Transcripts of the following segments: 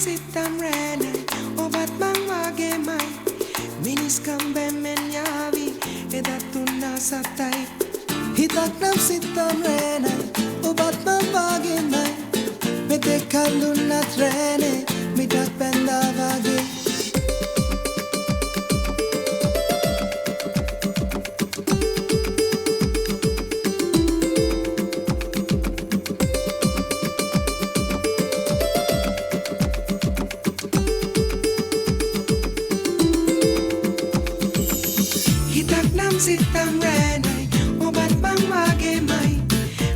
සිත්තම් රෑනයි ඔබත් මං වගේමයි මිනිස්කම් බැම්මෙන් යාවි එදත් උන්නා සත්තයි හිතක් නම් සිත්තම් රෑනයි ඔබත් මං වගේමයි මෙතෙක් කල් දුන්නත් රෑනේ මිටක් පැන්දා වගේ සිත්තම් රෑනයි ඔබත් මං වගේමයි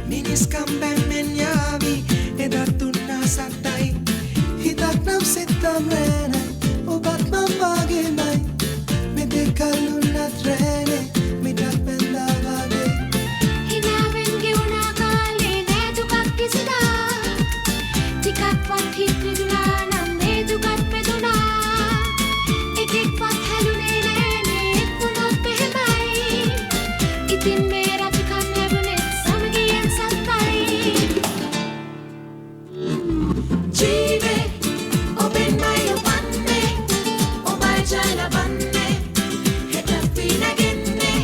මිනිස්කම් බැම්මෙන් යාවි එදත් උන්නා සත්තයි හිතක් නම් සිත්තම් රෑනයි ඔබත් මං වගේමයි මෙතෙක් කල් උන්නත් රෑනේ මිටක් පැන්දා වගේ හිනාවෙන් ගෙවුනා කාලේ නෑ දුකක් කිසිදා ටිකක්වත් හිත් රිදුනා නම් මේ දුකත් පෙදුනා එකෙක්වත් හැලුනේ නෑනේ එක්වුණොත් එහෙමයි ඉතින් මේ රජකම් ලැබුණේ සමගියෙන් සත්තයි ජීවේ ඔබෙන්මයි උපන්නේ ඔබයි ජය ලබන්නේ හෙට අපි නැගෙන්නේ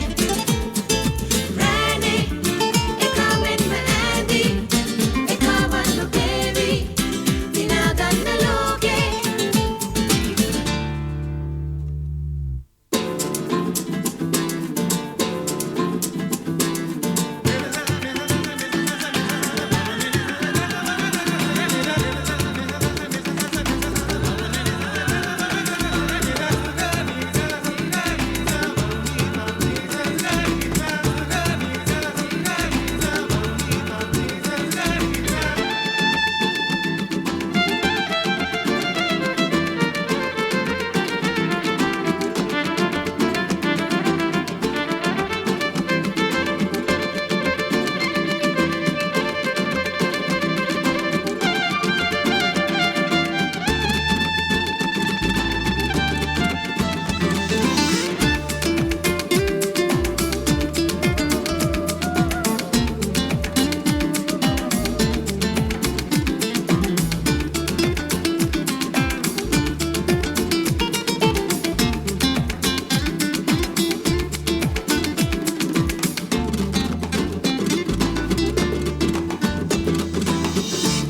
රෑනේ එකවෙන්ම ඈදී එකවන්න බේවි දිනාගන්න ලෝකේ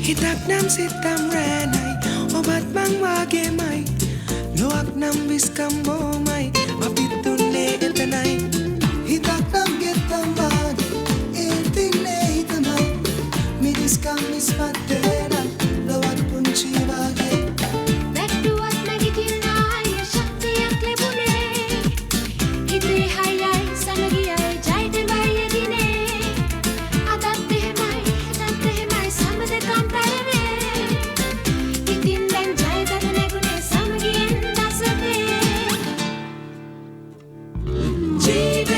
හිතක් නම් සිත්තම් රෑනයි ඔබත් මං වගේමයි ලොවක් නම් විස්කම් බෝමයි අපිත් දුන්නේ එතනයි හිතක් නම් ගෙත්තම් වගේ ඒතින්නේ හිතමයි මිනිස්කම් ඉස්පත්තේ නම් ලොවක් පුංචි වගේ වැට්ටුවත් නැගිටින්න ආයේ ශක්තියක් ලැබුණේ හිතේ හයයි සමගියයි ජයදෙවයි එදිනේ අදත් එහෙමයි හෙටත් එහෙමයි සමදකම් පැරවේ ඉතින් දැන් ජයදත නැගුණේ සමගියෙන් දසතේ ජීව